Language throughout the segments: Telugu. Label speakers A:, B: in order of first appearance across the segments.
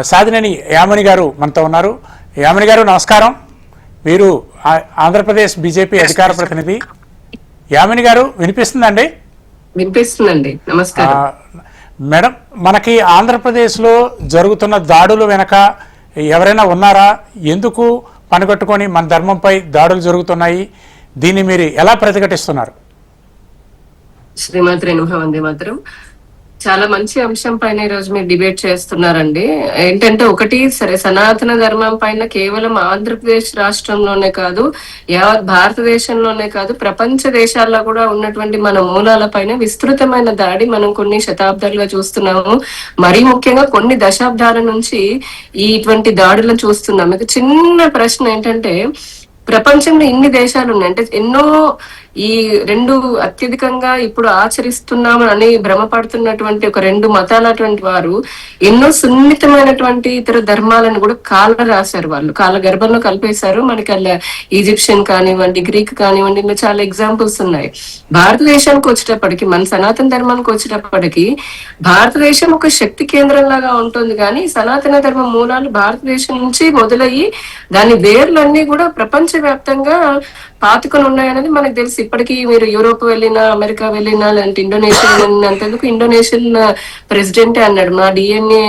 A: సాధినేని యామిని గారు మనతో ఉన్నారు. యామిని గారు నమస్కారం. మీరు ఆంధ్రప్రదేశ్ బీజేపీ అధికార ప్రతినిధి. యామిని గారు వినిపిస్తుందండి?
B: వినిపిస్తుందండి. నమస్కారం
A: మేడం. మనకి ఆంధ్రప్రదేశ్లో జరుగుతున్న దాడుల వెనక ఎవరైనా ఉన్నారా? ఎందుకు పనిగట్టుకొని మన ధర్మంపై దాడులు జరుగుతున్నాయి? దీన్ని మీరు ఎలా ప్రతిఘటిస్తున్నారు?
B: శ్రీమాత్రే నమః. వందే మాతరం. చాలా మంచి అంశం పైన ఈ రోజు మీరు డిబేట్ చేస్తున్నారండి. ఏంటంటే ఒకటి, సరే, సనాతన ధర్మం పైన కేవలం ఆంధ్రప్రదేశ్ రాష్ట్రంలోనే కాదు, యావత్ భారతదేశంలోనే కాదు, ప్రపంచ దేశాల్లో కూడా ఉన్నటువంటి మన మూలాల పైన విస్తృతమైన దాడి మనం కొన్ని శతాబ్దాలుగా చూస్తున్నాము. మరీ ముఖ్యంగా కొన్ని దశాబ్దాల నుంచి ఇటువంటి దాడులను చూస్తున్నాం. మీకు చిన్న ప్రశ్న ఏంటంటే, ప్రపంచంలో ఇన్ని దేశాలు ఉన్నాయి అంటే ఎన్నో ఈ రెండు అత్యధికంగా ఇప్పుడు ఆచరిస్తున్నామని భ్రమపడుతున్నటువంటి ఒక రెండు మతాలటువంటి వారు ఎన్నో సున్నితమైనటువంటి ఇతర ధర్మాలను కూడా కాల రాశారు. వాళ్ళు కాల గర్భంలో కలిపేశారు. మనకి అలా ఈజిప్షియన్ కానివ్వండి, గ్రీక్ కానివ్వండి, ఇంకా చాలా ఎగ్జాంపుల్స్ ఉన్నాయి. భారతదేశానికి వచ్చేటప్పటికి, మన సనాతన ధర్మానికి వచ్చేటప్పటికి భారతదేశం ఒక శక్తి కేంద్రం లాగా ఉంటుంది. కానీ సనాతన ధర్మ మూలాలు భారతదేశం నుంచి మొదలయ్యి దాని వేర్లన్నీ కూడా ప్రపంచ వ్యాప్తంగా పాతుకొని ఉన్నాయనేది మనకు తెలుసు. ఇప్పటికీ మీరు యూరోప్ వెళ్ళినా, అమెరికా వెళ్ళినా, లేదంటే ఇండోనేషియా వెళ్ళినంతేందుకు ఇండోనేషియన్ ప్రెసిడెంటే అన్నాడు, మా డిఎన్ఏ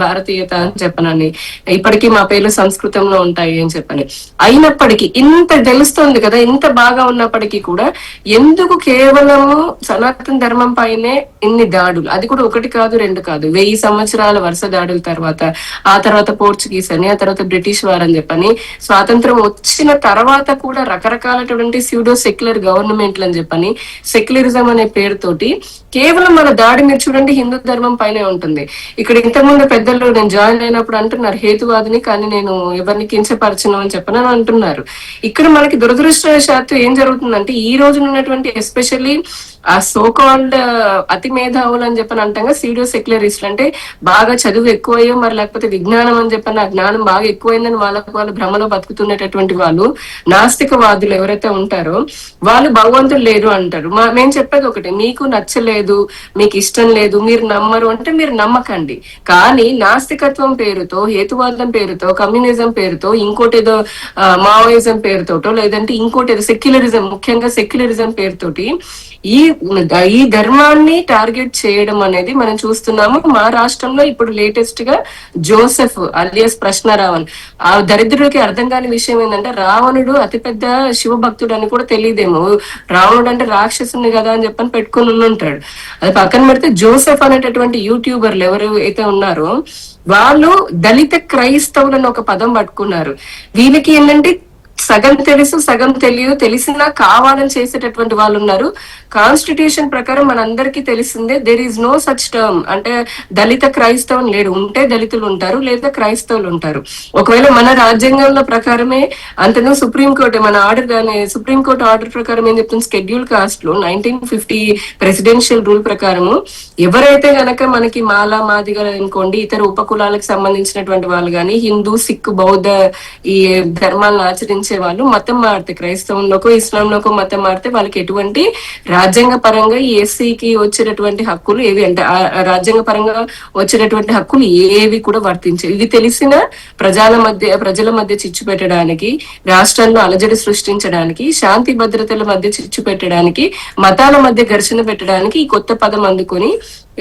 B: భారతీయత అని చెప్పనని, ఇప్పటికీ మా పేర్లు సంస్కృతంలో ఉంటాయి అని చెప్పని. అయినప్పటికీ ఇంత తెలుస్తుంది కదా, ఇంత బాగా ఉన్నప్పటికీ కూడా ఎందుకు కేవలము సనాతన ధర్మం పైనే ఇన్ని దాడులు? అది కూడా ఒకటి కాదు, రెండు కాదు, 1000 సంవత్సరాల వరుస దాడుల తర్వాత, ఆ తర్వాత పోర్చుగీస్ అని, ఆ తర్వాత బ్రిటిష్ వారని చెప్పని, స్వాతంత్రం వచ్చిన తర్వాత కూడా రకరకాలటువంటి స్యూడో సెక్యులర్ గవర్నమెంట్లు అని చెప్పని, సెక్యులరిజం అనే పేరుతోటి కేవలం మన దాడి మీరు చూడండి హిందూ ధర్మం పైనే ఉంటుంది. ఇక్కడ ఇంతకుముందు పెద్దలు నేను జాయిన్ అయినప్పుడు అంటున్నారు హేతువాదిని, కానీ నేను ఎవరిని కించపరచను అని చెప్పని అంటున్నారు. ఇక్కడ మనకి దురదృష్టవశాత్తు ఏం జరుగుతుందంటే, ఈ రోజు ఉన్నటువంటి ఎస్పెషల్లీ ఆ సోకాల్డ్ అతి మేధావులు అని చెప్పని అంటాం, సీడియో సెక్యులరిస్టులు అంటే బాగా చదువు ఎక్కువయ్యో మరి లేకపోతే విజ్ఞానం అని చెప్పని ఆ జ్ఞానం బాగా ఎక్కువైందని వాళ్ళు భ్రమలో బతుకుతున్నటువంటి వాళ్ళు, నాస్తికవాదులు ఎవరైతే ఉంటారో వాళ్ళు భగవంతుడు లేరు అంటారు. మేము చెప్పేది ఒకటి, మీకు నచ్చలేదు, మీకు ఇష్టం లేదు, మీరు నమ్మరు అంటే మీరు నమ్మకండి. కానీ నాస్తికత్వం పేరుతో, హేతువాదం పేరుతో, కమ్యూనిజం పేరుతో, ఇంకోటి ఏదో మావోయిజం పేరుతోటో, లేదంటే ఇంకోటి ఏదో సెక్యులరిజం, ముఖ్యంగా సెక్యులరిజం పేరుతోటి ఈ ధర్మాన్ని టార్గెట్ చేయడం అనేది మనం చూస్తున్నాము. మా రాష్ట్రంలో ఇప్పుడు లేటెస్ట్ గా జోసెఫ్ అలియాస్ ప్రశ్నారావణ్, ఆ దరిద్రుడికి అర్థం కాని విషయం ఏంటంటే, రావణుడు అతిపెద్ద శివభక్తుడు అని కూడా తెలియదేమో, రావణుడు అంటే రాక్షసుని కదా అని చెప్పని పెట్టుకుని ఉంటాడు. అది పక్కన పెడితే జోసెఫ్ అనేటటువంటి యూట్యూబర్లు ఎవరు అయితే ఉన్నారో వాళ్ళు దళిత క్రైస్తవులను ఒక పదం పట్టుకున్నారు. వీళ్ళకి ఏంటంటే సగం తెలుసు సగం తెలియదు, తెలిసినా కావాలని చేసేటటువంటి వాళ్ళు ఉన్నారు. కాన్స్టిట్యూషన్ ప్రకారం మనందరికీ తెలిసిందే, there is no such term అంటే దళిత క్రైస్తవం లేడు. ఉంటే దళితులు ఉంటారు, లేదా క్రైస్తవులు ఉంటారు. ఒకవేళ మన రాజ్యాంగంలో ప్రకారమే అంతను సుప్రీంకోర్టు మన ఆర్డర్ కానీ, సుప్రీంకోర్టు ఆర్డర్ ప్రకారం ఏం చెప్తుంది, షెడ్యూల్ కాస్ట్ లో 1950 ప్రెసిడెన్షియల్ రూల్ ప్రకారము ఎవరైతే గనక మనకి మాలా మాదిగలు అనుకోండి, ఇతర ఉపకులాలకు సంబంధించినటువంటి వాళ్ళు కానీ, హిందూ, సిక్, బౌద్ధ ఈ ధర్మాలను ఆచరించే వాళ్ళు మతం మారితే, క్రైస్తవంలోకో ఇస్లాంలోకో మతం మారితే వాళ్ళకి ఎటువంటి రాజ్యాంగ పరంగా ఈ ఎస్సీకి వచ్చేటటువంటి హక్కులు ఏవి అంటే రాజ్యాంగ పరంగా వచ్చేటటువంటి హక్కులు ఏవి కూడా వర్తించాయి. ఇది తెలిసిన ప్రజల మధ్య చిచ్చు పెట్టడానికి, రాష్ట్రంలో అలజడి సృష్టించడానికి, శాంతి భద్రతల మధ్య చిచ్చు పెట్టడానికి, మతాల మధ్య ఘర్షణ పెట్టడానికి ఈ కొత్త పదం అందుకొని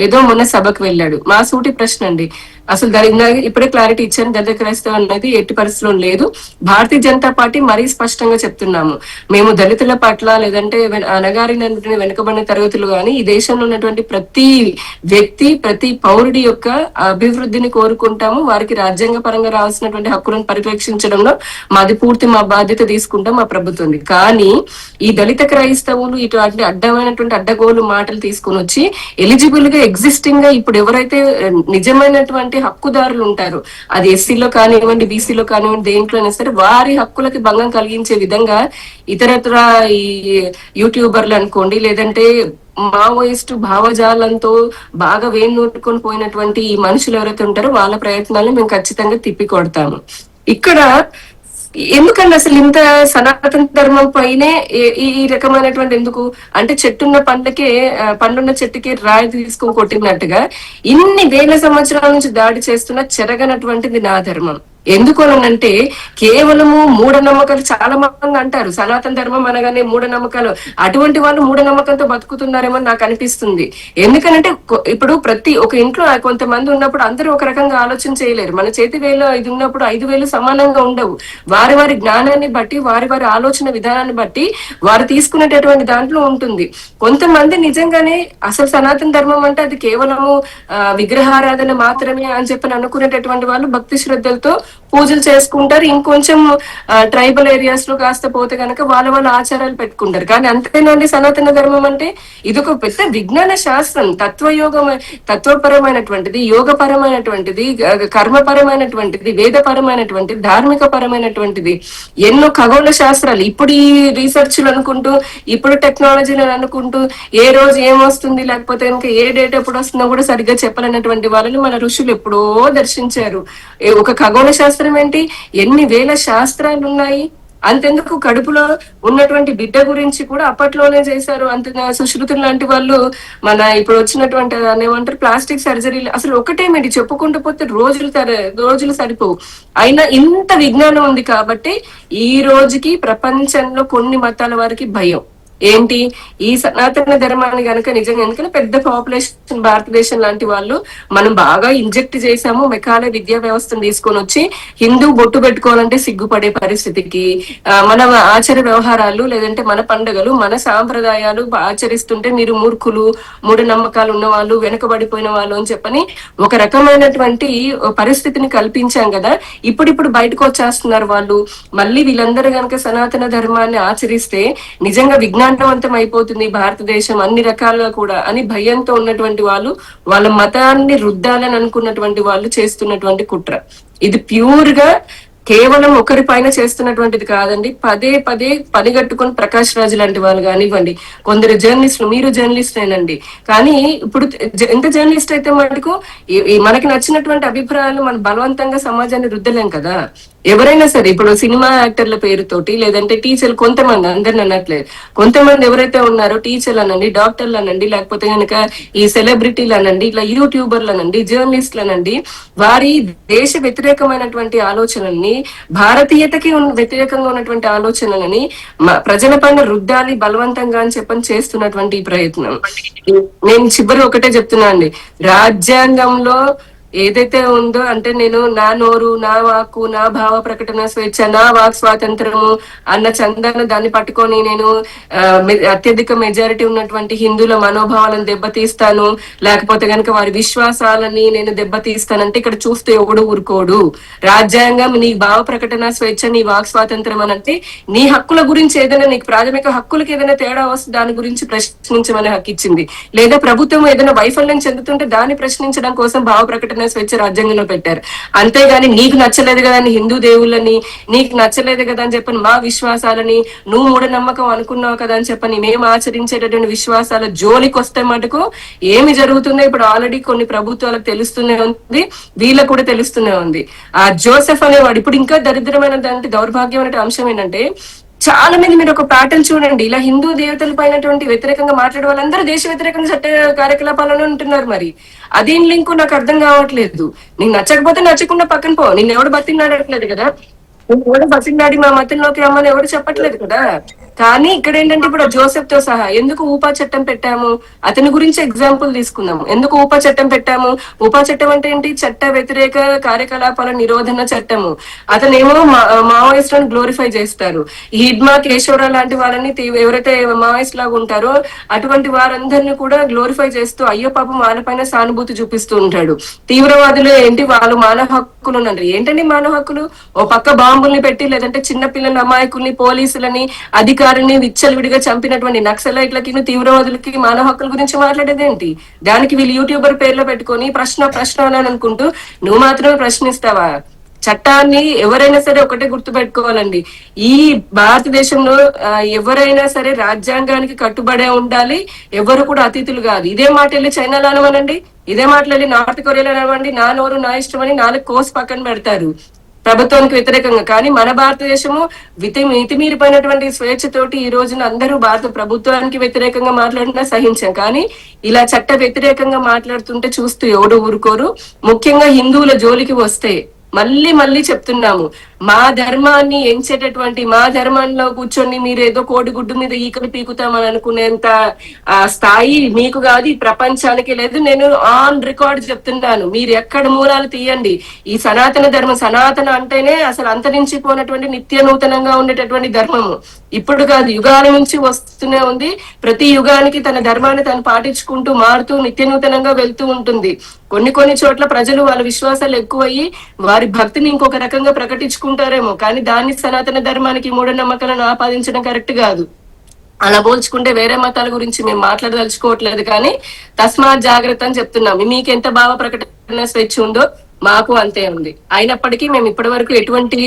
B: ఏదో మొన్న సభకు వెళ్ళాడు. మా సూటి ప్రశ్న అండి, అసలు దాని ఇప్పుడే క్లారిటీ ఇచ్చాను, దళిత క్రైస్తవం అనేది ఎట్టి పరిస్థితిలో లేదు. భారతీయ జనతా పార్టీ మరీ స్పష్టంగా చెప్తున్నాము, మేము దళితుల పట్ల, లేదంటే అనగారినటువంటి వెనుకబడిన తరగతులు కానీ, ఈ దేశంలో ఉన్నటువంటి ప్రతి వ్యక్తి, ప్రతి పౌరుడి యొక్క అభివృద్ధిని కోరుకుంటాము. వారికి రాజ్యాంగ పరంగా రావాల్సినటువంటి హక్కులను పరిరక్షించడంలో మాది పూర్తి మా బాధ్యత తీసుకుంటాం మా ప్రభుత్వం. కానీ ఈ దళిత క్రైస్తవులు ఇటువంటి అడ్డమైనటువంటి అడ్డగోలు మాటలు తీసుకుని వచ్చి ఎలిజిబుల్ గా ఎగ్జిస్టింగ్ గా ఇప్పుడు ఎవరైతే నిజమైనటువంటి హక్కుదారులు ఉంటారు, అది ఎస్సీలో కానివ్వండి, బీసీలో కానివ్వండి, దేంట్లోనే సరే వారి హక్కులకి భంగం కలిగించే విధంగా ఇతరత్ర ఈ యూట్యూబర్లు అనుకోండి, లేదంటే మావోయిస్టు భావజాలంతో బాగా వేణుకొని పోయినటువంటి ఈ మనుషులు ఎవరైతే ఉంటారో వాళ్ళ ప్రయత్నాలను మేము ఖచ్చితంగా తిప్పికొడతాము. ఇక్కడ ఎందుకండి అసలు ఇంత సనాతన ధర్మం పైనే ఈ రకమైనటువంటి ఎందుకు అంటే చెట్టున్న పండ్లకే పండున్న చెట్టుకి రాయి తీసుకొని కొట్టినట్టుగా ఇన్ని వేల సంవత్సరాల నుంచి దాడి చేస్తున్న చెరగనటువంటిది నా ధర్మం. ఎందుకు అనంటే కేవలము మూఢనమ్మకాలు, చాలా మంది అంటారు సనాతన ధర్మం అనగానే మూఢనమ్మకాలు, అటువంటి వాళ్ళు మూఢనమ్మకంతో బతుకుతున్నారేమో నాకు అనిపిస్తుంది. ఎందుకనంటే ఇప్పుడు ప్రతి ఒక ఇంట్లో కొంతమంది ఉన్నప్పుడు అందరూ ఒక రకంగా ఆలోచన చేయలేరు. మన చేతి వేలు 5 ఉన్నప్పుడు 5 వేలు సమానంగా ఉండవు. వారి వారి జ్ఞానాన్ని బట్టి, వారి వారి ఆలోచన విధానాన్ని బట్టి వారు తీసుకునేటటువంటి దాంట్లో ఉంటుంది. కొంతమంది నిజంగానే అసలు సనాతన ధర్మం అంటే అది కేవలము విగ్రహారాధన మాత్రమే అని చెప్పని అనుకునేటటువంటి వాళ్ళు భక్తి శ్రద్ధలతో పూజలు చేసుకుంటారు. ఇంకొంచెం ట్రైబల్ ఏరియాస్ లో కాస్త పోతే కనుక వాళ్ళ ఆచారాలు పెట్టుకుంటారు. కానీ అంతేనండి సనాతన ధర్మం అంటే ఇది ఒక పెద్ద విజ్ఞాన శాస్త్రం, తత్వయోగం, తత్వపరమైనటువంటిది, యోగపరమైనటువంటిది, కర్మపరమైనటువంటిది, వేదపరమైనటువంటిది, ధార్మిక పరమైనటువంటిది, ఎన్నో ఖగోళ శాస్త్రాలు. ఇప్పుడు ఈ రీసెర్చ్లు అనుకుంటూ, ఇప్పుడు టెక్నాలజీలు అనుకుంటూ ఏ రోజు ఏమొస్తుంది లేకపోతే ఇంకా ఏ డేట్ ఎప్పుడు వస్తుందో కూడా సరిగ్గా చెప్పలేనటువంటి వాళ్ళని మన ఋషులు ఎప్పుడో దర్శించారు. ఒక ఖగోళ శాస్త్రం ఏంటి, ఎన్ని వేల శాస్త్రాలు ఉన్నాయి. అంతెందుకు కడుపులో ఉన్నటువంటి బిడ్డ గురించి కూడా అప్పట్లోనే చేశారు. అంత సుశ్రుతులు లాంటి వాళ్ళు మన ఇప్పుడు వచ్చినటువంటి ఏమంటారు ప్లాస్టిక్ సర్జరీలు, అసలు ఒకటేమిటి చెప్పుకుంటూ పోతే రోజులు సరిపోవు. అయినా ఇంత విజ్ఞానం ఉంది కాబట్టి ఈ రోజుకి ప్రపంచంలో కొన్ని మతాల వారికి భయం ఏంటి, ఈ సనాతన ధర్మాన్ని గనక నిజంగా, ఎందుకంటే పెద్ద పాపులేషన్ భారతదేశం లాంటి వాళ్ళు మనం బాగా ఇంజెక్ట్ చేసాము, మెకాలే విద్యా వ్యవస్థను తీసుకొని వచ్చి హిందూ బొట్టు పెట్టుకోవాలంటే సిగ్గుపడే పరిస్థితికి, మన ఆచార వ్యవహారాలు లేదంటే మన పండుగలు మన సాంప్రదాయాలు ఆచరిస్తుంటే మీరు మూర్ఖులు, మూఢనమ్మకాలు ఉన్న వాళ్ళు, వెనుకబడిపోయిన వాళ్ళు అని చెప్పని ఒక రకమైనటువంటి పరిస్థితిని కల్పించాం కదా. ఇప్పుడు బయటకు వచ్చేస్తున్నారు వాళ్ళు. మళ్ళీ వీళ్ళందరూ గనక సనాతన ధర్మాన్ని ఆచరిస్తే నిజంగా విజ్ఞానవంతం అయిపోతుంది భారతదేశం అన్ని రకాలుగా కూడా అని భయంతో ఉన్నటువంటి వాళ్ళు, వాళ్ళ మతాన్ని రుద్దాలని అనుకున్నటువంటి వాళ్ళు చేస్తున్నటువంటి కుట్ర. ఇది ప్యూర్ గా కేవలం ఒకరి పైన చేస్తున్నటువంటిది కాదండి. పదే పదే పనిగట్టుకొని ప్రకాష్ రాజు లాంటి వాళ్ళు కానివ్వండి, కొందరు జర్నలిస్టులు, మీరు జర్నలిస్ట్ ఏనండి, కానీ ఇప్పుడు ఎంత జర్నలిస్ట్ అయితే మటుకు మనకి నచ్చినటువంటి అభిప్రాయాలు మనం బలవంతంగా సమాజాన్ని రుద్దలేం కదా. ఎవరైనా సరే ఇప్పుడు సినిమా యాక్టర్ల పేరుతోటి లేదంటే టీచర్లు, కొంతమంది, అందరిని అనట్లేదు, కొంతమంది ఎవరైతే ఉన్నారో టీచర్లు అనండి, డాక్టర్లు అనండి, లేకపోతే కనుక ఈ సెలబ్రిటీలు అనండి, ఇట్లా యూట్యూబర్లు అనండి, జర్నలిస్టులు అనండి, వారి దేశ వ్యతిరేకమైనటువంటి ఆలోచనల్ని, భారతీయతకి వ్యతిరేకంగా ఉన్నటువంటి ఆలోచనలని ప్రజల పైన రుద్దాలి బలవంతంగా అని చెప్పని చేస్తున్నటువంటి ఈ ప్రయత్నం. నేను చివరి ఒకటే చెప్తున్నా అండి, రాజ్యాంగంలో ఏదైతే ఉందో అంటే నేను నా నోరు, నా వాక్కు, నా భావ ప్రకటన స్వేచ్ఛ, నా వాక్ స్వాతంత్రము అన్న చందాన్ని దాన్ని పట్టుకొని నేను అత్యధిక మెజారిటీ ఉన్నటువంటి హిందువుల మనోభావాలను దెబ్బతీస్తాను, లేకపోతే కనుక వారి విశ్వాసాలని నేను దెబ్బతీస్తానంటే ఇక్కడ చూస్తే ఎవడు ఊరుకోడు. రాజ్యాంగం నీ భావ ప్రకటన స్వేచ్ఛ, నీ వాక్ స్వాతంత్రం అనంటే నీ హక్కుల గురించి ఏదైనా, నీకు ప్రాథమిక హక్కులకి ఏదైనా తేడా వస్తే దాని గురించి ప్రశ్నించమని హక్కు ఇచ్చింది. లేదా ప్రభుత్వం ఏదైనా వైఫల్యం చెందుతుంటే దాన్ని ప్రశ్నించడం కోసం భావ ప్రకటన స్వేచ్ఛ రాజ్యాంగంలో పెట్టారు. అంతేగాని నీకు నచ్చలేదు కదా అని హిందూ దేవుళ్ళని, నీకు నచ్చలేదు కదా అని చెప్పని మా విశ్వాసాలని, నువ్వు మూఢనమ్మకం అనుకున్నావు కదా అని చెప్పని మేము ఆచరించేటటువంటి విశ్వాసాల జోలికి వస్తే మటుకు ఏమి జరుగుతుందో ఇప్పుడు ఆల్రెడీ కొన్ని ప్రభుత్వాలకు తెలుస్తూనే ఉంది, వీళ్ళకు కూడా తెలుస్తూనే ఉంది. ఆ జోసెఫ్ అనేవాడు ఇప్పుడు ఇంకా దరిద్రమైన దాంట్లో దౌర్భాగ్యమైన అంశం ఏంటంటే, చాలా మంది మీరు ఒక ప్యాటర్న్ చూడండి, ఇలా హిందూ దేవతల పైనటువంటి వ్యతిరేకంగా మాట్లాడే వాళ్ళందరూ దేశ వ్యతిరేకంగా చట్ట కార్యకలాపాలను ఉంటున్నారు. మరి అదేం లింకు నాకు అర్థం కావట్లేదు. నీకు నచ్చకపోతే నచ్చకుండా పక్కన పో, నిన్ను ఎవడు బతిన్నాడట్లేదు కదా, ఎవడు బతిన్నాడి మా మతంలోకి రమ్మని ఎవడు చెప్పట్లేదు కదా. కానీ ఇక్కడ ఏంటంటే ఇప్పుడు జోసెఫ్ తో సహా ఎందుకు ఊపా చట్టం పెట్టాము, అతని గురించి ఎగ్జాంపుల్ తీసుకుందాము. ఎందుకు ఊపా చట్టం పెట్టాము? ఊపా చట్టం అంటే ఏంటి? చట్ట వ్యతిరేక కార్యకలాపాల నిరోధన చట్టము. అతనేమో మావోయిస్టులను గ్లోరిఫై చేస్తారు. హిడ్మా, కేశవరావు లాంటి వాళ్ళని ఎవరైతే మావోయిస్ట్ లాగా ఉంటారో అటువంటి వారందరినీ కూడా గ్లోరిఫై చేస్తూ అయ్యో పాపం వాళ్ళపైన సానుభూతి చూపిస్తూ ఉంటాడు. తీవ్రవాదులు ఏంటి, వాళ్ళు మానవ హక్కులు ఉన్నారు. ఏంటండి మానవ హక్కులు? ఓ పక్క బాంబుల్ని పెట్టి లేదంటే చిన్న పిల్లల అమాయకుల్ని, పోలీసులని, అధికారిని విచ్చలవిడిగా చంపినటువంటి నక్సలైట్లకి, తీవ్రవాదులకి మానవ హక్కుల గురించి మాట్లాడేదేంటి? దానికి వీళ్ళు యూట్యూబర్ పేర్లో పెట్టుకొని ప్రశ్న అని అనుకుంటూ నువ్వు మాత్రమే ప్రశ్నిస్తావా? చట్టాన్ని ఎవరైనా సరే ఒకటే గుర్తు పెట్టుకోవాలండి, ఈ భారతదేశంలో ఎవరైనా సరే రాజ్యాంగానికి కట్టుబడే ఉండాలి. ఎవరు కూడా అతిథులు కాదు. ఇదే మాట వెళ్ళి చైనాలో అనవనండి, ఇదే మాటలు వెళ్ళి నార్త్ కొరియాలో అనవండి, నా నోరు నా ఇష్టం అని 4 కోర్స్ పక్కన పెడతారు. ప్రభుత్వానికి వ్యతిరేకంగా. కానీ మన భారతదేశము మితిమీరిపోయినటువంటి స్వేచ్ఛతోటి ఈ రోజున అందరూ భారత ప్రభుత్వానికి వ్యతిరేకంగా మాట్లాడినా సహించాం. కానీ ఇలా చట్ట వ్యతిరేకంగా మాట్లాడుతుంటే చూస్తూ ఎవడు ఊరుకోరు. ముఖ్యంగా హిందువుల జోలికి వస్తే మళ్ళీ మళ్ళీ చెప్తున్నాము, మా ధర్మాన్ని ఎంచేటటువంటి, మా ధర్మంలో కూర్చొని మీరు ఏదో కోడిగుడ్డు మీద ఈకలు పీకుతామని అనుకునేంత స్థాయి మీకు కాదు, ఈ ప్రపంచానికి లేదు. నేను ఆన్ రికార్డ్ చెప్తున్నాను, మీరు ఎక్కడ మూలాలు తీయండి, ఈ సనాతన ధర్మం, సనాతన అంటేనే అసలు అంతరించిపోయినటువంటి నిత్య నూతనంగా ఉండేటటువంటి ధర్మము. ఇప్పుడు కాదు, యుగాల నుంచి వస్తూనే ఉంది. ప్రతి యుగానికి తన ధర్మాన్ని తను పాటించుకుంటూ మారుతూ నిత్య నూతనంగా వెళ్తూ ఉంటుంది. కొన్ని చోట్ల ప్రజలు వాళ్ళ విశ్వాసాలు ఎక్కువయ్యి వారి భక్తిని ఇంకొక రకంగా ప్రకటించుకుంటారేమో, కానీ దాన్ని సనాతన ధర్మానికి మూఢనమ్మకాలను ఆపాదించడం కరెక్ట్ కాదు. అలా పోల్చుకుంటే వేరే మతాల గురించి మేము మాట్లాడదలుచుకోవట్లేదు, కానీ తస్మాత్ జాగ్రత్త అని చెప్తున్నాం. మీకు ఎంత భావ ప్రకటన స్వేచ్ఛ ఉందో మాకు అంతే ఉంది. అయినప్పటికీ మేము ఇప్పటి వరకు ఎటువంటి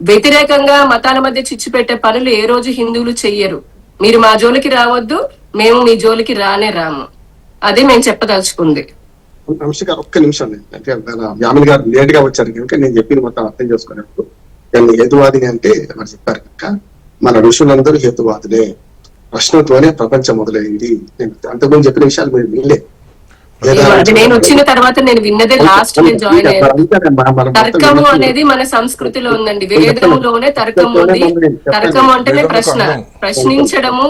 B: వ్యతిరేకంగా మతాల మధ్య చిచ్చు పెట్టే పనులు ఏ రోజు హిందువులు చెయ్యరు. మీరు మా జోలికి రావద్దు, మేము మీ జోలికి రాము. అదే మేము చెప్పదలుచుకుంది.
C: వంశీ గారు ఒక్క నిమిషం, అంటే యామిని గారు లేట్ గా వచ్చారు కనుక నేను చెప్పిన మొత్తం అర్థం చేసుకున్నప్పుడు, నేను హేతువాది అంటే మరి చెప్పారు కనుక మన ఋషులందరూ హేతువాదులే, ప్రశ్నతోనే ప్రపంచం మొదలైంది. నేను అంతకుముందు చెప్పిన విషయాలు మీరు వినలే.
B: నేను వచ్చిన తర్వాత నేను విన్నదే లాస్ట్ నేను జాయిన్ అయ్యాను. తర్కము అనేది మన సంస్కృతిలో ఉందండి, వేదంలోనే తర్కము ఉంది. తర్కము అంటేనే ప్రశ్న, ప్రశ్నించడము,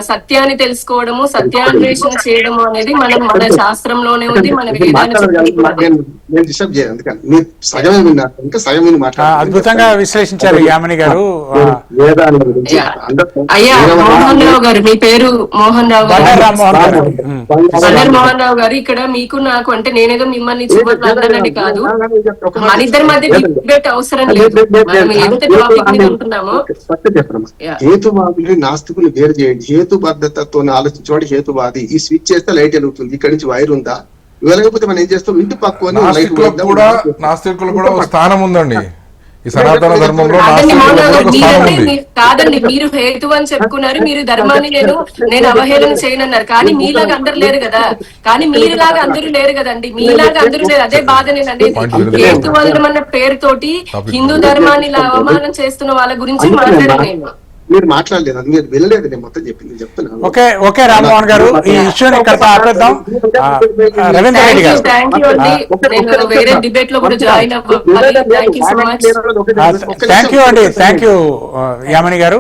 B: సత్యాన్ని తెలుసుకోవడము, సత్యాన్వేషణ చేయడము అనేది మన శాస్త్రంలోనే ఉంది, మన
A: అద్భుతంగా విశ్లేషించారు యామిని గారు.
B: అయ్యా మోహన్ రావు గారు, మీ పేరు మోహన్ రావు గారు, మోహన్ రావు గారు, ఇక్కడ మీకు నాకు అంటే నేనేదో మిమ్మల్ని చూడాలని కాదు, మన ఇద్దరి మధ్య డిబేట్ అవసరం లేదు. మనం ఎంత టాపిక్ మీద ఉంటున్నామో.
C: హేతువాదులు నాస్తికులు వేరు చేయండి. హేతుబద్ధతతో ఆలోచించేవాడు హేతువాది. ఈ స్విచ్ చేస్తే లైట్ వెలుగుతుంది, ఇక్కడి నుంచి వైర్ ఉందా, వెలగకపోతే మనం ఏం చేస్తాం, ఇంటి పక్కన
D: నాస్తికులు కూడా ఒక స్థానం ఉందండి ఈ సనాతన ధర్మంలో.
B: కాదండి, మీరు హేతు అని చెప్పుకున్నారు, మీరు ధర్మాన్ని నేను అవహేళన చేయనన్నారు, కానీ మీలాగా అందరు లేరు కదా, కానీ మీరులాగా అందరూ లేరు కదండి, మీలాగా అందరూ లేరు. అదే బాధ నేను అనేది. హేతువాదులం అన్న పేరుతోటి హిందూ ధర్మాన్ని ఇలా అవమానం చేస్తున్న వాళ్ళ గురించి మాట్లాడాను నేను.
C: మీరు మాట్లాడలేదు, అది మీరు వెళ్ళలేదు, నేను మొత్తం చెప్తున్నాను.
A: ఓకే రామ్మోహన్ గారు, ఈ ఇష్యూని ఇక్కడ ఆపేద్దాం. రవీంద్ర రెడ్డి గారు,
B: థ్యాంక్ యూ అండి, థ్యాంక్ యూ యామిని గారు.